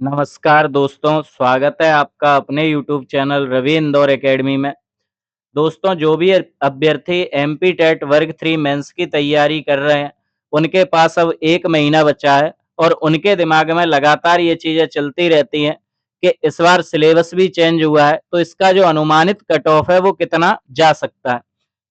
नमस्कार दोस्तों, स्वागत है आपका अपने YouTube channel Ravi Indore academy में। दोस्तों, जो भी अभ्यर्थी एमपी टेट वर्ग 3 मेंस की तैयारी कर रहे हैं, उनके पास अब 1 महीना बचा है और उनके दिमाग में लगातार ये चीज़ें चलती रहती हैं कि इस बार सिलेबस भी चेंज हुआ है, तो इसका जो अनुमानित कट ऑफ है, वो कितना जा सकता है।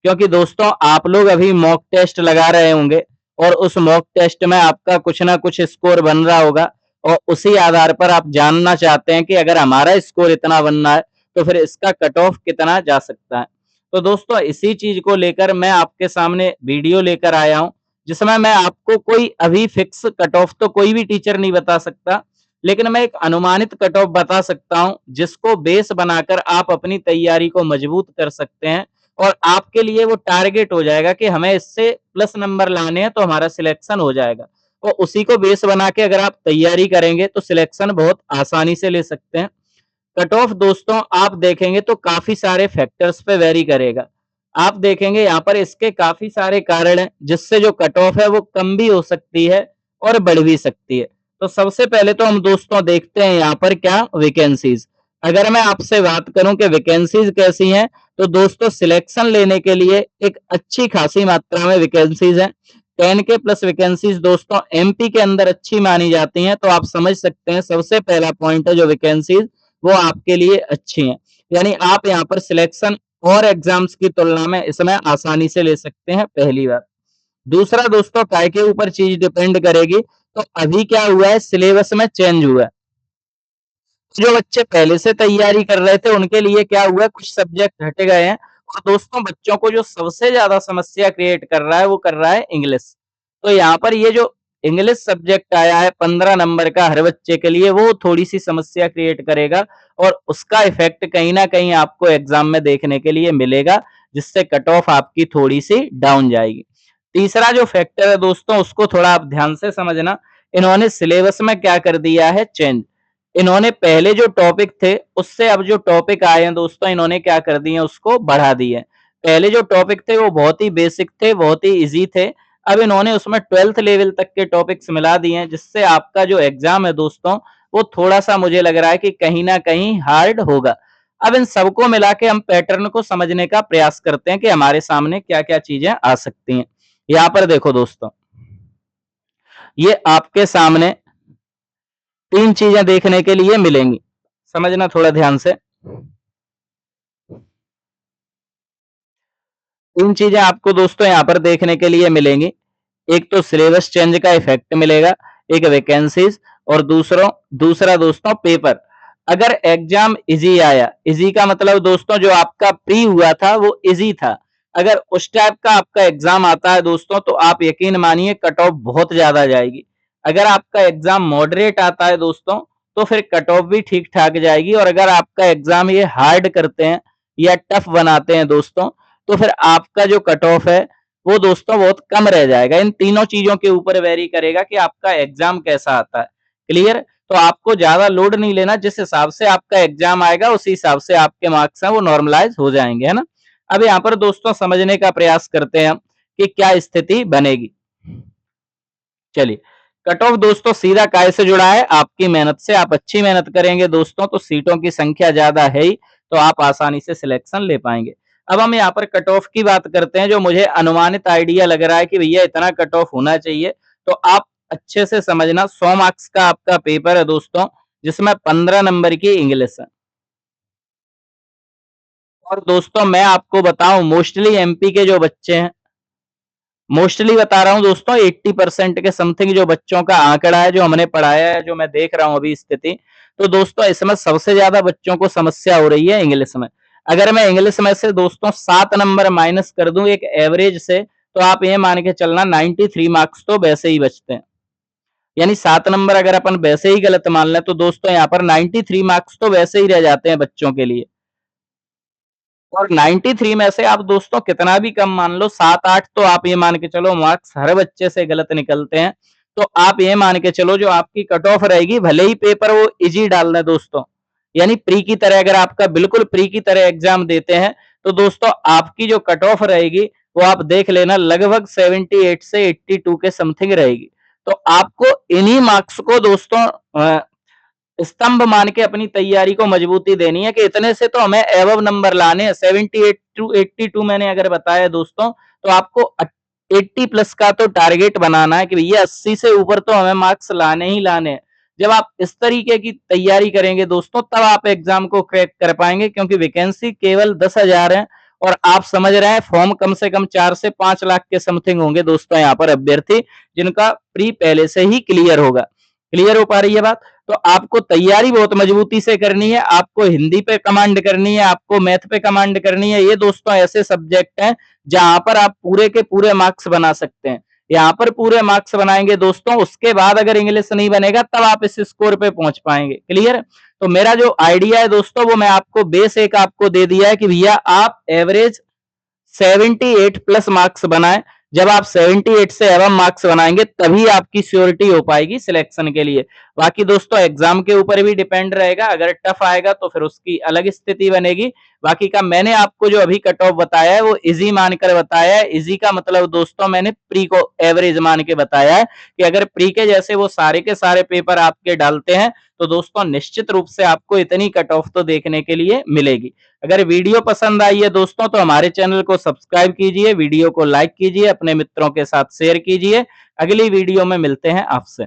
क्योंकि दोस्तों, आप लोग अभी मॉक टेस्ट लगा रहे होंगे और उस मॉक टेस्ट में आपका कुछ ना कुछ स्कोर बन रहा होगा और उसी आधार पर आप जानना चाहते हैं कि अगर हमारा स्कोर इतना बनना है, तो फिर इसका कट ऑफ कितना जा सकता है। तो दोस्तों, इसी चीज़ को लेकर मैं आपके सामने वीडियो लेकर आया हूँ, जिसमें मैं आपको कोई अभी फिक्स कट ऑफ तो कोई भी टीचर नहीं बता सकता, लेकिन मैं एक अनुमानित कट ऑफ बता सकता हूँ, जिसको बेस बनाकर आप अपनी तैयारी को मजबूत कर सकते हैं और आपके लिए वो टारगेट हो जाएगा कि हमें इससे प्लस नंबर लाने हैं, तो हमारा सिलेक्शन हो जाएगा। और उसी को बेस बना के अगर आप तैयारी करेंगे, तो सिलेक्शन बहुत आसानी से ले सकते हैं। कट ऑफ दोस्तों आप देखेंगे तो काफ़ी सारे फैक्टर्स पे वेरी करेगा। आप देखेंगे यहाँ पर इसके काफ़ी सारे कारण हैं, जिससे जो कट ऑफ है वो कम भी हो सकती है और बढ़ भी सकती है। तो सबसे पहले तो हम दोस्तों देखते हैं यहाँ पर क्या वैकेंसीज़। अगर मैं आपसे बात करूँ कि वैकेंसीज़ कैसी हैं, तो दोस्तों सिलेक्शन लेने के लिए एक अच्छी खासी मात्रा में वैकेंसीज़ हैं। 10 के प्लस वैकेंसीज़ दोस्तों एमपी के अंदर अच्छी मानी जाती हैं, तो आप समझ सकते हैं सबसे पहला पॉइंट है जो वैकेंसीज़ वो आपके लिए अच्छी हैं। यानी आप यहाँ पर सिलेक्शन और एग्जाम्स की तुलना में इसमें आसानी से ले सकते हैं, पहली बात। दूसरा दोस्तों काय के ऊपर चीज़ डिपेंड करेगी, तो अभी क्या हुआ है सिलेबस में चेंज हुआ है। जो बच्चे पहले से तैयारी कर रहे थे उनके लिए क्या हुआ है कुछ सब्जेक्ट हट गए हैं और दोस्तों बच्चों को जो सबसे ज़्यादा समस्या क्रिएट कर रहा है वो कर रहा है इंग्लिश। तो यहाँ पर ये जो इंग्लिश सब्जेक्ट आया है 15 नंबर का हर बच्चे के लिए वो थोड़ी-सी समस्या क्रिएट करेगा और उसका इफ़ेक्ट कहीं न कहीं आपको एग्ज़ाम में देखने के लिए मिलेगा, जिससे कट ऑफ आपकी थोड़ी-सी डाउन जाएगी। तीसरा जो फैक्टर है दोस्तों उसको थोड़ा आप ध्यान से समझना, इन्होंने सिलेबस में क्या कर दिया है चेंज। इन्होंने पहले जो टॉपिक थे उससे अब जो टॉपिक आए हैं दोस्तों इन्होंने क्या कर दिए उसको बढ़ा दिए। पहले जो टॉपिक थे वो बहुत ही बेसिक थे, बहुत ही ईज़ी थे। अब इन्होंने उसमें 12th लेवल तक के टॉपिक्स मिला दिए हैं, जिससे आपका जो एग्ज़ाम है दोस्तों वो थोड़ा-सा मुझे लग रहा है कि कहीं न कहीं हार्ड होगा। अब इन सबको मिला के हम पैटर्न को समझने का प्रयास करते हैं कि हमारे सामने क्या-क्या चीज़ें आ सकती हैं। यहाँ पर देखो दोस्तों, ये आपके सामने 3 चीज़ें देखने के लिए मिलेंगी। समझना थोड़ा ध्यान से। 3 चीज़ें आपको दोस्तों यहाँ पर देखने के लिए मिलेंगी। एक तो सिलेबस चेंज का इफ़ेक्ट मिलेगा, एक वैकेंसीज़ और दूसरा दोस्तों पेपर। अगर एग्ज़ाम ईज़ी आया, ईज़ी का मतलब दोस्तों जो आपका प्री हुआ था वो ईज़ी था। अगर उस टाइप का आपका एग्ज़ाम आता है दोस्तों तो आप यकीन मानिए कट ऑफ बहुत ज़्यादा जाएगी। अगर आपका एग्ज़ाम मॉडरेट आता है दोस्तों, तो फिर कट ऑफ भी ठीक-ठाक जाएगी और अगर आपका एग्ज़ाम ये हार्ड करते हैं या टफ बनाते हैं दोस्तों, तो फिर आपका जो कट ऑफ है वो दोस्तों बहुत कम रह जाएगा। इन तीनों चीज़ों के ऊपर वेरी करेगा कि आपका एग्ज़ाम कैसा आता है। क्लियर? तो आपको ज़्यादा लोड नहीं लेना, जिस हिसाब से आपका एग्ज़ाम आएगा उसी हिसाब से आपके मार्क्स हैं वो नॉर्मलाइज़ हो जाएँगे, है ना? अब यहाँ पर दोस्तों समझने का प्रयास करते हैं हम कि क्या स्थिति बनेगी। चलिए, कट ऑफ दोस्तों सीधा काय से जुड़ा है? आपकी मेहनत से। आप अच्छी मेहनत करेंगे दोस्तों तो सीटों की संख्या ज़्यादा है ही, तो आप आसानी से सिलेक्शन ले पाएँगे। अब हम यहाँ पर कट ऑफ की बात करते हैं, जो मुझे अनुमानित आइडिया लग रहा है कि भैया इतना कट ऑफ होना चाहिए। तो आप अच्छे से समझना, 100 मार्क्स का आपका पेपर है दोस्तों, जिसमें 15 नंबर की इंग्लिश है। और दोस्तों मैं आपको बताऊँ मोस्टली एमपी के जो बच्चे हैं, मोस्टली बता रहा हूँ दोस्तों 80% के समथिंग जो बच्चों का आंकड़ा है, जो हमने पढ़ाया है, जो मैं देख रहा हूँ अभी स्थिति, तो दोस्तों इसमें सबसे ज़्यादा बच्चों को समस्या हो रही है इंग्लिश में। अगर मैं इंग्लिश में से दोस्तों 7 नंबर माइनस कर दूँ एक एवरेज से, तो आप ये मान के चलना 93 मार्क्स तो वैसे ही बचते हैं। यानी 7 नंबर अगर अपन वैसे ही गलत मान लें, तो दोस्तों यहाँ पर 93 मार्क्स तो वैसे ही रह जाते हैं बच्चों के लिए। और 93 में से आप दोस्तों कितना भी कम मान लो 7-8 तो आप ये मान के चलो मार्क्स हर बच्चे से गलत निकलते हैं। तो आप ये मान के चलो जो आपकी कट ऑफ रहेगी, भले ही पेपर वो इजी डाल दें दोस्तों, यानी प्री की तरह अगर आपका बिल्कुल प्री की तरह एग्जाम देते हैं, तो दोस्तों आपकी जो कट ऑफ रहेगी वो आप देख लेना लगभग 78 से 82 के समथिंग रहेगी। तो आपको इन्हीं मार्क्स को दोस्तों स्तंभ मान के अपनी तैयारी को मजबूती देनी है कि इतने से तो हमें एबव नंबर लाने हैं। 78 टू 82 मैंने अगर बताया दोस्तों, तो आपको 80 प्लस का तो टारगेट बनाना है कि भैया 80 से ऊपर तो हमें मार्क्स लाने ही लाने हैं। जब आप इस तरीके की तैयारी करेंगे दोस्तों, तब आप एग्जाम को क्रैक कर पाएंगे, क्योंकि वैकेंसी केवल 10,000 है और आप समझ रहे हैं फॉर्म कम से कम 4 से 5 लाख के समथिंग होंगे दोस्तों यहाँ पर अभ्यर्थी, जिनका प्री पहले से ही क्लियर होगा। क्लियर हो पा रही है बात? तो आपको तैयारी बहुत मजबूती से करनी है, आपको हिंदी पे कमांड करनी है, आपको मैथ पे कमांड करनी है। ये दोस्तों ऐसे सब्जेक्ट हैं जहां पर आप पूरे के पूरे मार्क्स बना सकते हैं। यहाँ पर पूरे मार्क्स बनाएंगे दोस्तों, उसके बाद अगर इंग्लिश नहीं बनेगा तब आप इस स्कोर पे पहुंच पाएंगे। क्लियर? तो मेरा जो आइडिया है दोस्तों, वो मैं आपको बेस एक आपको दे दिया है कि भैया आप एवरेज 78 प्लस मार्क्स बनाएं। जब आप 78 से एवं मार्क्स बनाएंगे तभी आपकी श्योरिटी हो पाएगी सिलेक्शन के लिए। बाकी दोस्तों एग्जाम के ऊपर भी डिपेंड रहेगा, अगर टफ आएगा तो फिर उसकी अलग स्थिति बनेगी। बाकी का मैंने आपको जो अभी कट ऑफ बताया है वो इजी मानकर बताया है। इजी का मतलब दोस्तों मैंने प्री को एवरेज मान के बताया है कि अगर प्री के जैसे वो सारे के सारे पेपर आपके डालते हैं तो दोस्तों निश्चित रूप से आपको इतनी कट ऑफ तो देखने के लिए मिलेगी। अगर वीडियो पसंद आई है दोस्तों तो हमारे चैनल को सब्सक्राइब कीजिए, वीडियो को लाइक कीजिए, अपने मित्रों के साथ शेयर कीजिए। अगली वीडियो में मिलते हैं आपसे।